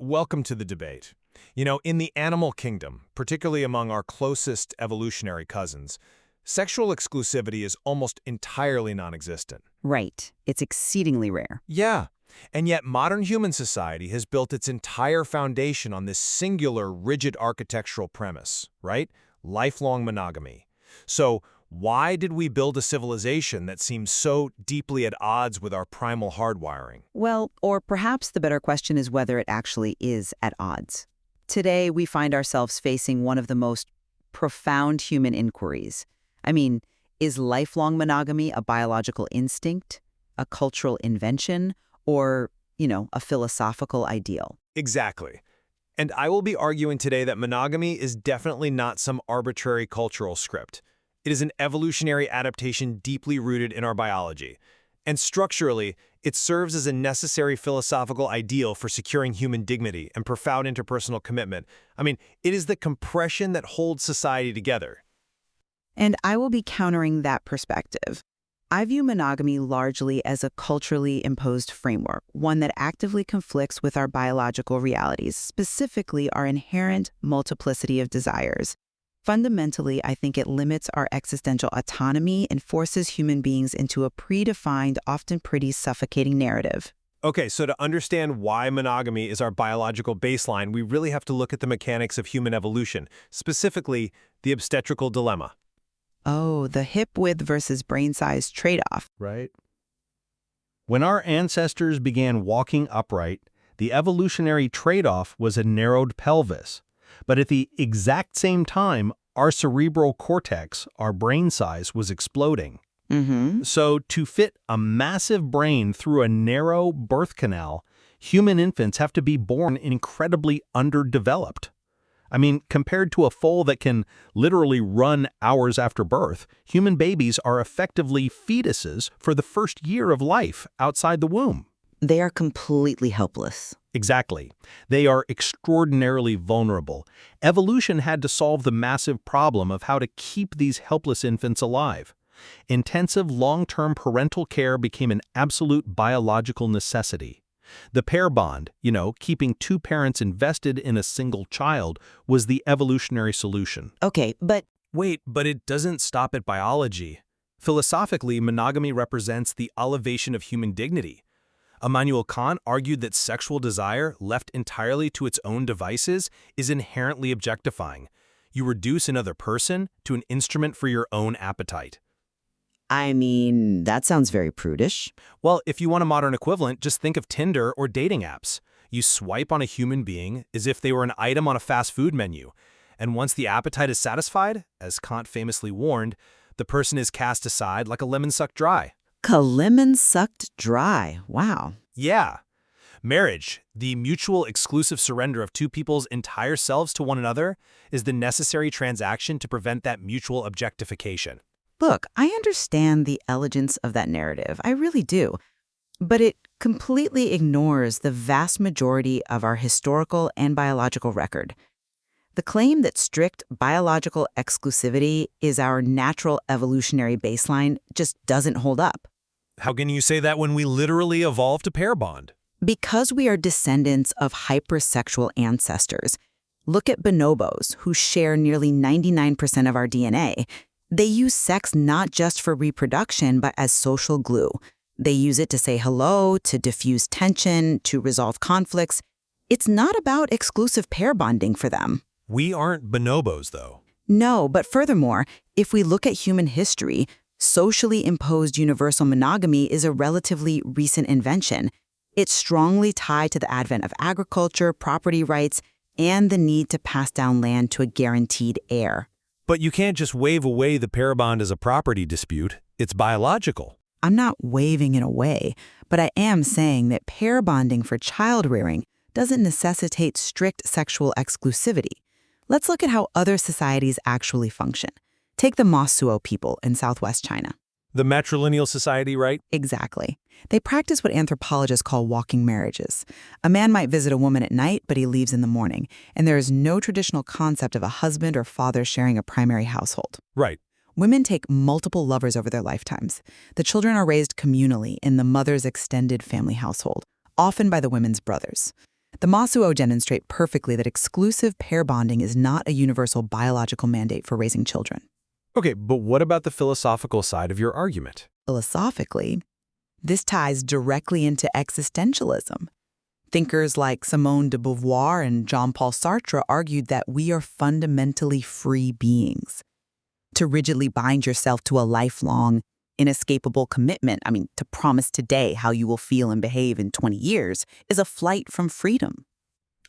welcome to the debate. In the animal kingdom, particularly among our closest evolutionary cousins, sexual exclusivity is almost entirely non-existent. Right. It's exceedingly rare. Yeah, and yet modern human society has built its entire foundation on this singular, rigid architectural premise, right? Lifelong monogamy. So why did we build a civilization that seems so deeply at odds with our primal hardwiring? Well, or perhaps the better question is whether it actually is at odds. Today, we find ourselves facing one of the most profound human inquiries. I mean, is lifelong monogamy a biological instinct, a cultural invention, or, a philosophical ideal? Exactly. And I will be arguing today that monogamy is definitely not some arbitrary cultural script. It is an evolutionary adaptation deeply rooted in our biology. And structurally, it serves as a necessary philosophical ideal for securing human dignity and profound interpersonal commitment. It is the compression that holds society together. And I will be countering that perspective. I view monogamy largely as a culturally imposed framework, one that actively conflicts with our biological realities, specifically our inherent multiplicity of desires. Fundamentally, I think it limits our existential autonomy and forces human beings into a predefined, often pretty suffocating narrative. Okay, so to understand why monogamy is our biological baseline, we really have to look at the mechanics of human evolution, specifically the obstetrical dilemma. Oh, the hip width versus brain size trade-off. Right. When our ancestors began walking upright, the evolutionary trade-off was a narrowed pelvis. But at the exact same time, our cerebral cortex, our brain size, was exploding. So to fit a massive brain through a narrow birth canal, human infants have to be born incredibly underdeveloped. Compared to a foal that can literally run hours after birth, human babies are effectively fetuses for the first year of life outside the womb. They are completely helpless. Exactly. They are extraordinarily vulnerable. Evolution had to solve the massive problem of how to keep these helpless infants alive. Intensive long-term parental care became an absolute biological necessity. The pair bond, keeping two parents invested in a single child, was the evolutionary solution. Okay, but Wait, but it doesn't stop at biology. Philosophically, monogamy represents the elevation of human dignity. Immanuel Kant argued that sexual desire, left entirely to its own devices, is inherently objectifying. You reduce another person to an instrument for your own appetite. that sounds very prudish. Well, if you want a modern equivalent, just think of Tinder or dating apps. You swipe on a human being as if they were an item on a fast food menu. And once the appetite is satisfied, as Kant famously warned, the person is cast aside like a lemon sucked dry. Lemon sucked dry. Wow. Yeah. Marriage, the mutual exclusive surrender of two people's entire selves to one another, is the necessary transaction to prevent that mutual objectification. Look, I understand the elegance of that narrative. I really do. But it completely ignores the vast majority of our historical and biological record. The claim that strict biological exclusivity is our natural evolutionary baseline just doesn't hold up. How can you say that when we literally evolved a pair bond? Because we are descendants of hypersexual ancestors. Look at bonobos, who share nearly 99% of our DNA. They use sex not just for reproduction, but as social glue. They use it to say hello, to diffuse tension, to resolve conflicts. It's not about exclusive pair bonding for them. We aren't bonobos, though. No, but furthermore, if we look at human history, socially imposed universal monogamy is a relatively recent invention. It's strongly tied to the advent of agriculture, property rights, and the need to pass down land to a guaranteed heir. But you can't just wave away the pair bond as a property dispute. It's biological. I'm not waving it away, but I am saying that pair bonding for child rearing doesn't necessitate strict sexual exclusivity. Let's look at how other societies actually function. Take the Mosuo people in southwest China. The matrilineal society, right? Exactly. They practice what anthropologists call walking marriages. A man might visit a woman at night, but he leaves in the morning, and there is no traditional concept of a husband or father sharing a primary household. Right. Women take multiple lovers over their lifetimes. The children are raised communally in the mother's extended family household, often by the women's brothers. The Masuo demonstrate perfectly that exclusive pair bonding is not a universal biological mandate for raising children. Okay, but what about the philosophical side of your argument? Philosophically, this ties directly into existentialism. Thinkers like Simone de Beauvoir and Jean-Paul Sartre argued that we are fundamentally free beings. To rigidly bind yourself to a lifelong, inescapable commitment, to promise today how you will feel and behave in 20 years, is a flight from freedom.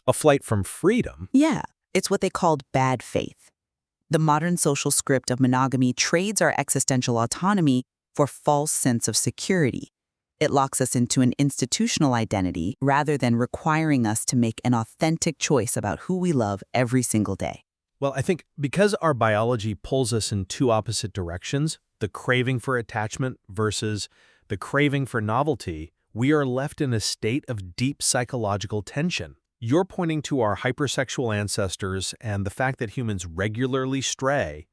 A flight from freedom? Yeah, it's what they called bad faith. The modern social script of monogamy trades our existential autonomy for false sense of security. It locks us into an institutional identity rather than requiring us to make an authentic choice about who we love every single day. Well, I think because our biology pulls us in two opposite directions, the craving for attachment versus the craving for novelty, we are left in a state of deep psychological tension. You're pointing to our hypersexual ancestors and the fact that humans regularly stray,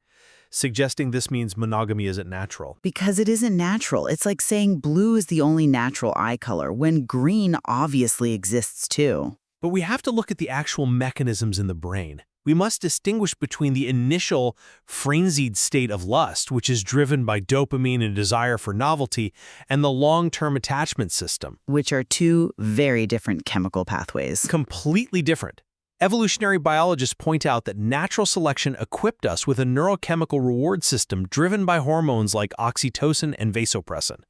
suggesting this means monogamy isn't natural. Because it isn't natural. It's like saying blue is the only natural eye color, when green obviously exists too. But we have to look at the actual mechanisms in the brain. We must distinguish between the initial frenzied state of lust, which is driven by dopamine and desire for novelty, and the long-term attachment system. Which are two very different chemical pathways. Completely different. Evolutionary biologists point out that natural selection equipped us with a neurochemical reward system driven by hormones like oxytocin and vasopressin.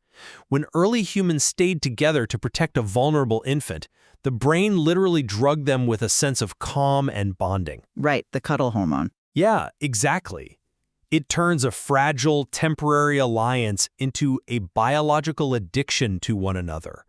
When early humans stayed together to protect a vulnerable infant, the brain literally drugged them with a sense of calm and bonding. Right, the cuddle hormone. Yeah, exactly. It turns a fragile, temporary alliance into a biological addiction to one another.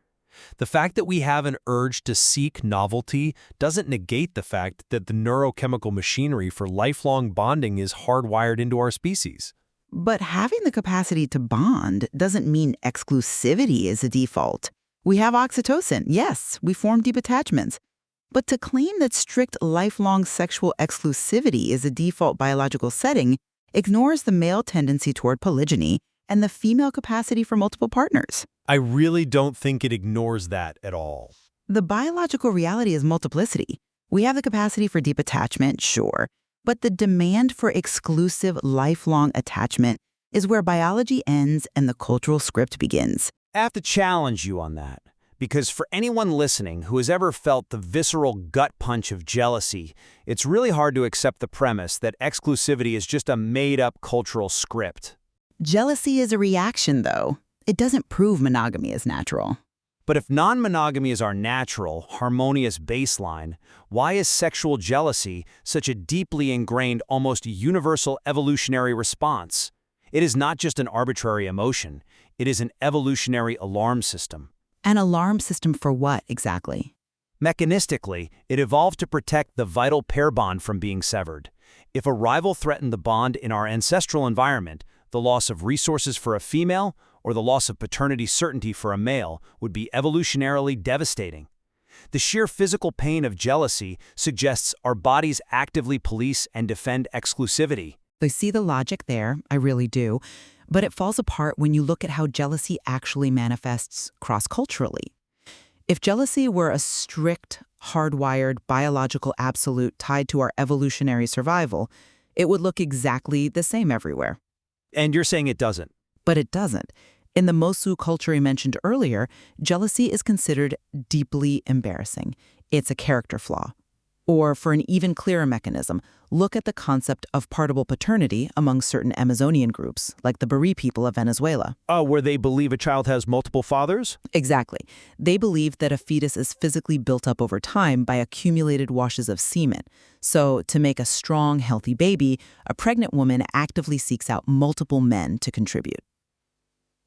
The fact that we have an urge to seek novelty doesn't negate the fact that the neurochemical machinery for lifelong bonding is hardwired into our species. But having the capacity to bond doesn't mean exclusivity is a default. We have oxytocin, yes, we form deep attachments. But to claim that strict lifelong sexual exclusivity is a default biological setting ignores the male tendency toward polygyny and the female capacity for multiple partners. I really don't think it ignores that at all. The biological reality is multiplicity. We have the capacity for deep attachment, sure, but the demand for exclusive lifelong attachment is where biology ends and the cultural script begins. I have to challenge you on that, because for anyone listening who has ever felt the visceral gut punch of jealousy, it's really hard to accept the premise that exclusivity is just a made-up cultural script. Jealousy is a reaction, though. It doesn't prove monogamy is natural. But if non-monogamy is our natural, harmonious baseline, why is sexual jealousy such a deeply ingrained, almost universal evolutionary response? It is not just an arbitrary emotion. It is an evolutionary alarm system. An alarm system for what, exactly? Mechanistically, it evolved to protect the vital pair bond from being severed. If a rival threatened the bond in our ancestral environment, the loss of resources for a female or the loss of paternity certainty for a male would be evolutionarily devastating. The sheer physical pain of jealousy suggests our bodies actively police and defend exclusivity. I see the logic there, I really do, but it falls apart when you look at how jealousy actually manifests cross-culturally. If jealousy were a strict, hardwired, biological absolute tied to our evolutionary survival, it would look exactly the same everywhere. And you're saying it doesn't? But it doesn't. In the Mosu culture I mentioned earlier, jealousy is considered deeply embarrassing. It's a character flaw. Or for an even clearer mechanism, look at the concept of partible paternity among certain Amazonian groups, like the Bari people of Venezuela. Oh, where they believe a child has multiple fathers? Exactly. They believe that a fetus is physically built up over time by accumulated washes of semen. So, to make a strong, healthy baby, a pregnant woman actively seeks out multiple men to contribute.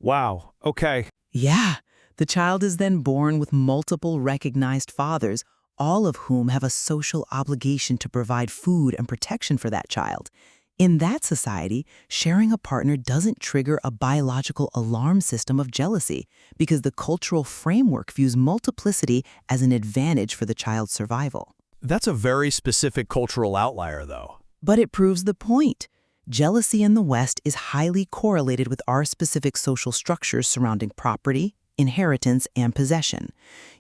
Wow, okay. Yeah. The child is then born with multiple recognized fathers, all of whom have a social obligation to provide food and protection for that child. In that society, sharing a partner doesn't trigger a biological alarm system of jealousy because the cultural framework views multiplicity as an advantage for the child's survival. That's a very specific cultural outlier, though. But it proves the point. Jealousy in the West is highly correlated with our specific social structures surrounding property, inheritance, and possession.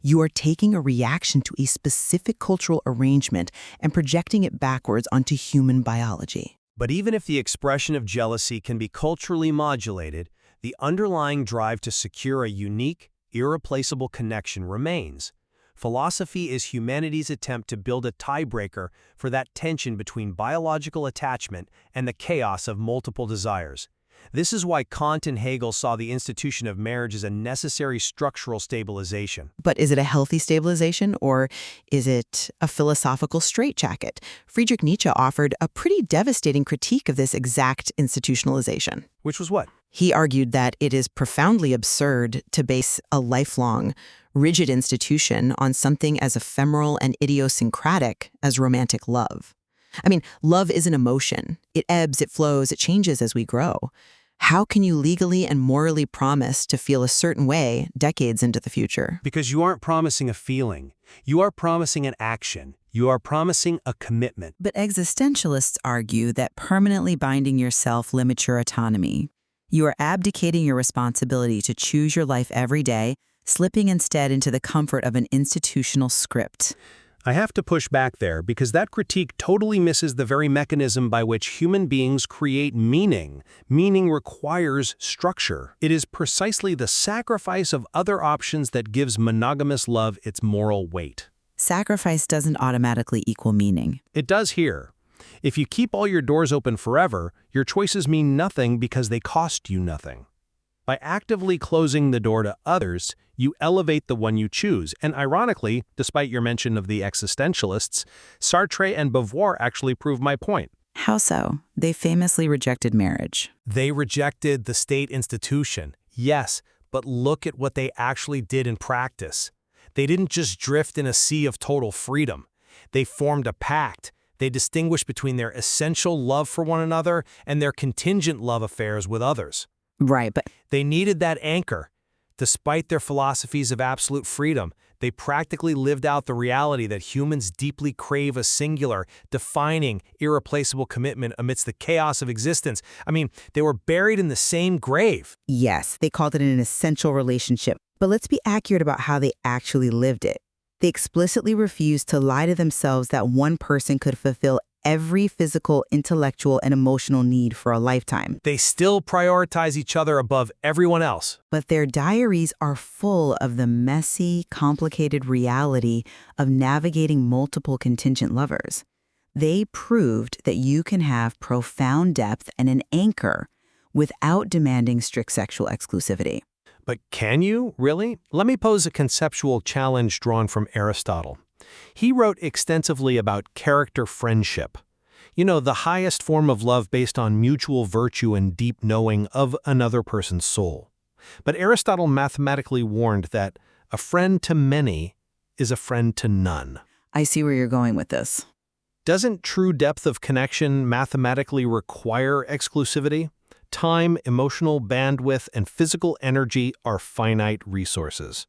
You are taking a reaction to a specific cultural arrangement and projecting it backwards onto human biology. But even if the expression of jealousy can be culturally modulated, the underlying drive to secure a unique, irreplaceable connection remains. Philosophy is humanity's attempt to build a tiebreaker for that tension between biological attachment and the chaos of multiple desires. This is why Kant and Hegel saw the institution of marriage as a necessary structural stabilization. But is it a healthy stabilization, or is it a philosophical straitjacket? Friedrich Nietzsche offered a pretty devastating critique of this exact institutionalization. Which was what? He argued that it is profoundly absurd to base a lifelong, rigid institution on something as ephemeral and idiosyncratic as romantic love. I mean, love is an emotion. It ebbs, it flows, it changes as we grow. How can you legally and morally promise to feel a certain way decades into the future? Because you aren't promising a feeling. You are promising an action. You are promising a commitment. But existentialists argue that permanently binding yourself limits your autonomy. You are abdicating your responsibility to choose your life every day, slipping instead into the comfort of an institutional script. I have to push back there because that critique totally misses the very mechanism by which human beings create meaning. Meaning requires structure. It is precisely the sacrifice of other options that gives monogamous love its moral weight. Sacrifice doesn't automatically equal meaning. It does here. If you keep all your doors open forever, your choices mean nothing because they cost you nothing. By actively closing the door to others, you elevate the one you choose. And ironically, despite your mention of the existentialists, Sartre and Beauvoir actually prove my point. How so? They famously rejected marriage. They rejected the state institution, yes, but look at what they actually did in practice. They didn't just drift in a sea of total freedom. They formed a pact. They distinguished between their essential love for one another and their contingent love affairs with others. Right, but They needed that anchor. Despite their philosophies of absolute freedom, they practically lived out the reality that humans deeply crave a singular, defining, irreplaceable commitment amidst the chaos of existence. I mean, they were buried in the same grave. Yes, they called it an essential relationship. But let's be accurate about how they actually lived it. They explicitly refused to lie to themselves that one person could fulfill every physical, intellectual, and emotional need for a lifetime. They still prioritize each other above everyone else. But their diaries are full of the messy, complicated reality of navigating multiple contingent lovers. They proved that you can have profound depth and an anchor without demanding strict sexual exclusivity. But can you, really? Let me pose a conceptual challenge drawn from Aristotle. He wrote extensively about character friendship. You know, the highest form of love based on mutual virtue and deep knowing of another person's soul. But Aristotle mathematically warned that a friend to many is a friend to none. I see where you're going with this. Doesn't true depth of connection mathematically require exclusivity? Time, emotional bandwidth, and physical energy are finite resources.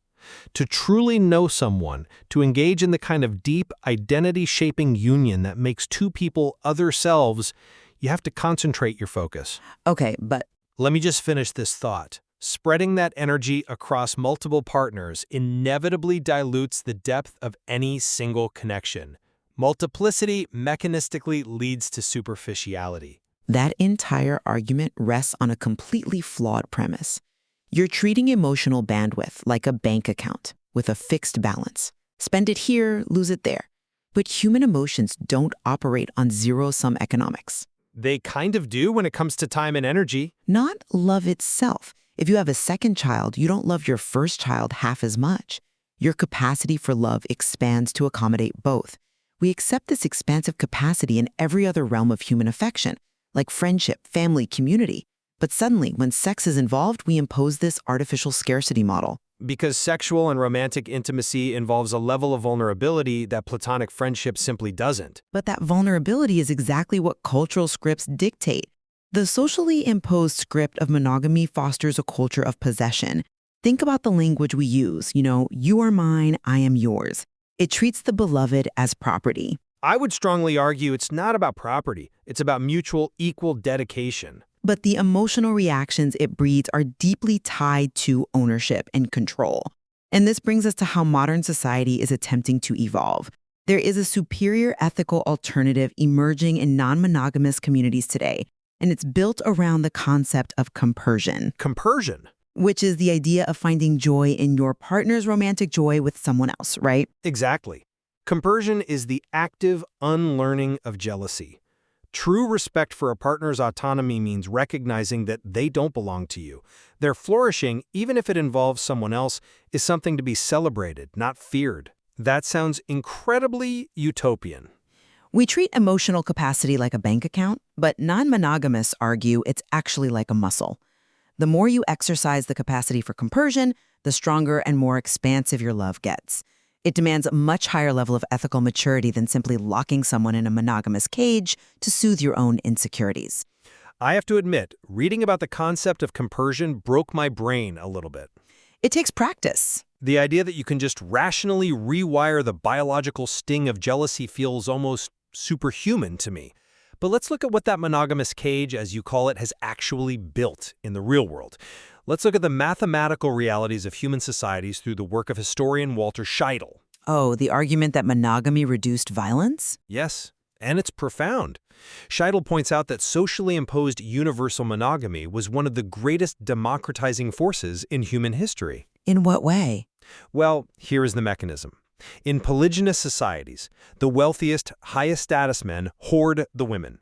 To truly know someone, to engage in the kind of deep, identity-shaping union that makes two people other selves, you have to concentrate your focus. Okay, but Let me just finish this thought. Spreading that energy across multiple partners inevitably dilutes the depth of any single connection. Multiplicity mechanistically leads to superficiality. That entire argument rests on a completely flawed premise. You're treating emotional bandwidth like a bank account with a fixed balance. Spend it here, lose it there. But human emotions don't operate on zero-sum economics. They kind of do when it comes to time and energy. Not love itself. If you have a second child, you don't love your first child half as much. Your capacity for love expands to accommodate both. We accept this expansive capacity in every other realm of human affection, like friendship, family, community. But suddenly, when sex is involved, we impose this artificial scarcity model. Because sexual and romantic intimacy involves a level of vulnerability that platonic friendship simply doesn't. But that vulnerability is exactly what cultural scripts dictate. The socially imposed script of monogamy fosters a culture of possession. Think about the language we use, you are mine, I am yours. It treats the beloved as property. I would strongly argue it's not about property. It's about mutual, equal dedication. but the emotional reactions it breeds are deeply tied to ownership and control. And this brings us to how modern society is attempting to evolve. There is a superior ethical alternative emerging in non-monogamous communities today, and it's built around the concept of compersion. Compersion? Which is the idea of finding joy in your partner's romantic joy with someone else, right? Exactly. Compersion is the active unlearning of jealousy. True respect for a partner's autonomy means recognizing that they don't belong to you. Their flourishing, even if it involves someone else, is something to be celebrated, not feared. That sounds incredibly utopian. We treat emotional capacity like a bank account, but non-monogamists argue it's actually like a muscle. The more you exercise the capacity for compersion, the stronger and more expansive your love gets. It demands a much higher level of ethical maturity than simply locking someone in a monogamous cage to soothe your own insecurities. I have to admit, reading about the concept of compersion broke my brain a little bit. It takes practice. The idea that you can just rationally rewire the biological sting of jealousy feels almost superhuman to me. But let's look at what that monogamous cage, as you call it, has actually built in the real world. Let's look at the mathematical realities of human societies through the work of historian Walter Scheidel. Oh, the argument that monogamy reduced violence? Yes, and it's profound. Scheidel points out that socially imposed universal monogamy was one of the greatest democratizing forces in human history. In what way? Well, here is the mechanism. In polygynous societies, the wealthiest, highest status men hoard the women.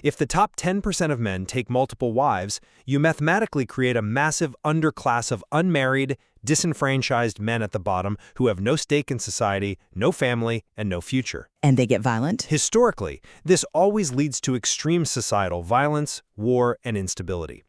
If the top 10% of men take multiple wives, you mathematically create a massive underclass of unmarried, disenfranchised men at the bottom who have no stake in society, no family, and no future. And they get violent? Historically, this always leads to extreme societal violence, war, and instability.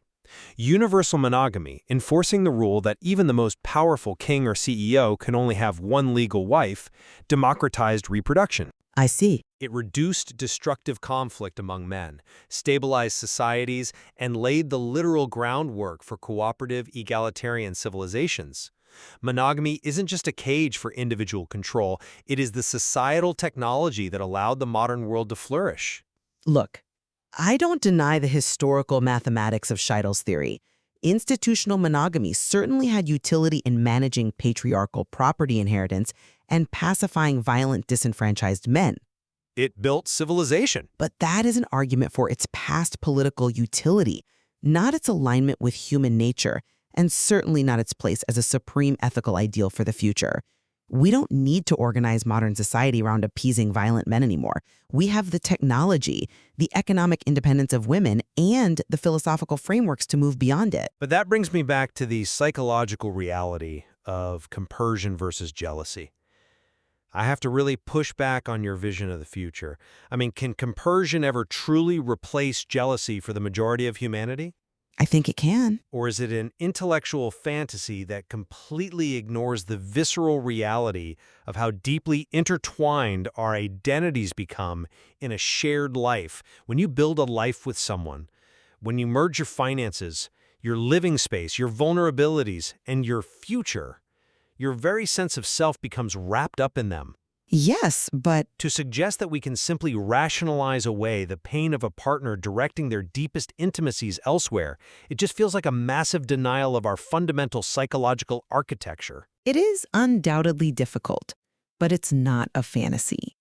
Universal monogamy, enforcing the rule that even the most powerful king or CEO can only have one legal wife, democratized reproduction. I see. It reduced destructive conflict among men, stabilized societies, and laid the literal groundwork for cooperative, egalitarian civilizations. Monogamy isn't just a cage for individual control, it is the societal technology that allowed the modern world to flourish. Look, I don't deny the historical mathematics of Scheidel's theory. Institutional monogamy certainly had utility in managing patriarchal property inheritance and pacifying violent, disenfranchised men. It built civilization. But that is an argument for its past political utility, not its alignment with human nature, and certainly not its place as a supreme ethical ideal for the future. We don't need to organize modern society around appeasing violent men anymore. We have the technology, the economic independence of women, and the philosophical frameworks to move beyond it. But that brings me back to the psychological reality of compersion versus jealousy. I have to really push back on your vision of the future. I mean, can compersion ever truly replace jealousy for the majority of humanity? I think it can. Or is it an intellectual fantasy that completely ignores the visceral reality of how deeply intertwined our identities become in a shared life? When you build a life with someone, when you merge your finances, your living space, your vulnerabilities, and your future, your very sense of self becomes wrapped up in them. Yes, but To suggest that we can simply rationalize away the pain of a partner directing their deepest intimacies elsewhere, it just feels like a massive denial of our fundamental psychological architecture. it is undoubtedly difficult, but it's not a fantasy.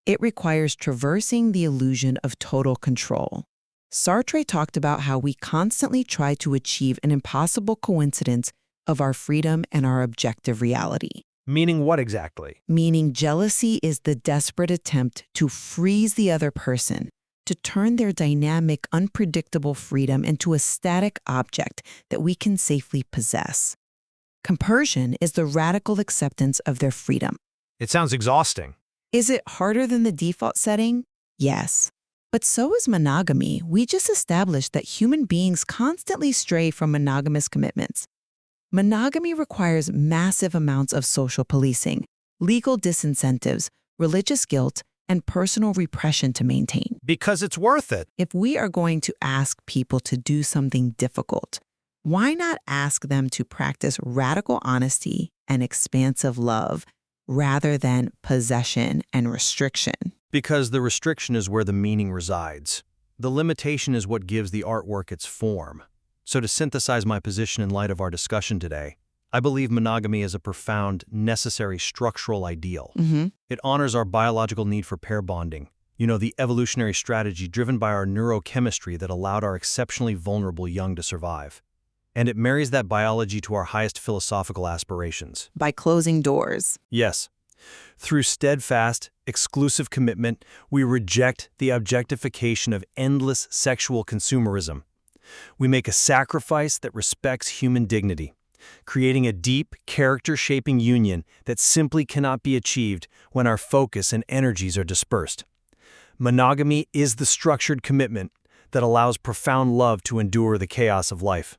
It requires traversing the illusion of total control. Sartre talked about how we constantly try to achieve an impossible coincidence of our freedom and our objective reality. Meaning what exactly? Meaning jealousy is the desperate attempt to freeze the other person, to turn their dynamic, unpredictable freedom into a static object that we can safely possess. Compersion is the radical acceptance of their freedom. It sounds exhausting. Is it harder than the default setting? Yes. But so is monogamy. We just established that human beings constantly stray from monogamous commitments. Monogamy requires massive amounts of social policing, legal disincentives, religious guilt, and personal repression to maintain. Because it's worth it. If we are going to ask people to do something difficult, why not ask them to practice radical honesty and expansive love rather than possession and restriction? Because the restriction is where the meaning resides. The limitation is what gives the artwork its form. So to synthesize my position in light of our discussion today, I believe monogamy is a profound, necessary structural ideal. It honors our biological need for pair bonding, the evolutionary strategy driven by our neurochemistry that allowed our exceptionally vulnerable young to survive. And it marries that biology to our highest philosophical aspirations. By closing doors. Yes. Through steadfast, exclusive commitment, we reject the objectification of endless sexual consumerism. We make a sacrifice that respects human dignity, creating a deep, character-shaping union that simply cannot be achieved when our focus and energies are dispersed. Monogamy is the structured commitment that allows profound love to endure the chaos of life.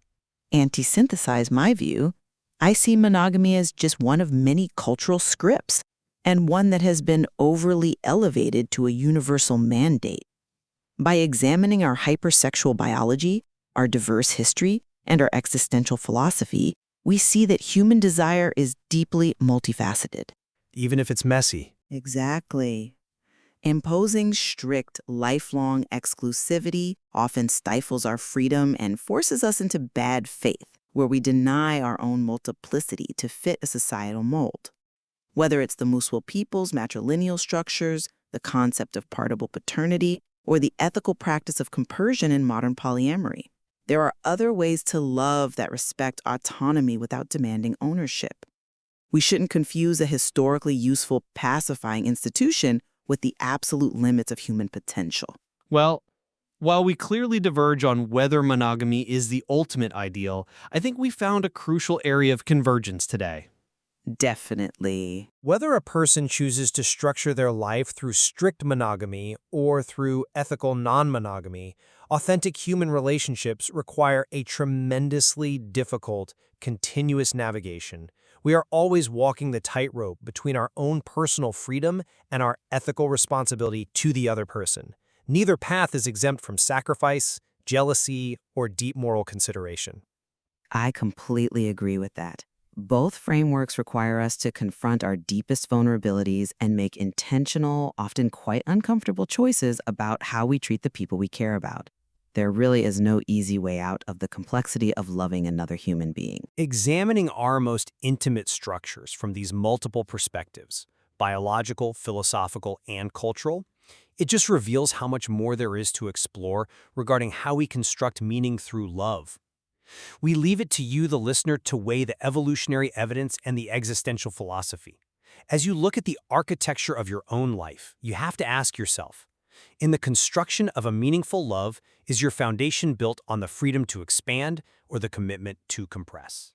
And to synthesize my view, I see monogamy as just one of many cultural scripts, and one that has been overly elevated to a universal mandate. By examining our hypersexual biology, our diverse history, and our existential philosophy, we see that human desire is deeply multifaceted. Even if it's messy. Exactly. Imposing strict, lifelong exclusivity often stifles our freedom and forces us into bad faith, where we deny our own multiplicity to fit a societal mold. Whether it's the Muswell people's matrilineal structures, the concept of partible paternity, or the ethical practice of compersion in modern polyamory, there are other ways to love that respect autonomy without demanding ownership. We shouldn't confuse a historically useful pacifying institution with the absolute limits of human potential. Well, while we clearly diverge on whether monogamy is the ultimate ideal, I think we found a crucial area of convergence today. Definitely. Whether a person chooses to structure their life through strict monogamy or through ethical non-monogamy, authentic human relationships require a tremendously difficult, continuous navigation. We are always walking the tightrope between our own personal freedom and our ethical responsibility to the other person. Neither path is exempt from sacrifice, jealousy, or deep moral consideration. I completely agree with that. Both frameworks require us to confront our deepest vulnerabilities and make intentional, often quite uncomfortable choices about how we treat the people we care about. There really is no easy way out of the complexity of loving another human being. Examining our most intimate structures from these multiple perspectives, biological, philosophical, and cultural, it just reveals how much more there is to explore regarding how we construct meaning through love. We leave it to you, the listener, to weigh the evolutionary evidence and the existential philosophy. As you look at the architecture of your own life, you have to ask yourself, in the construction of a meaningful love, is your foundation built on the freedom to expand or the commitment to compress?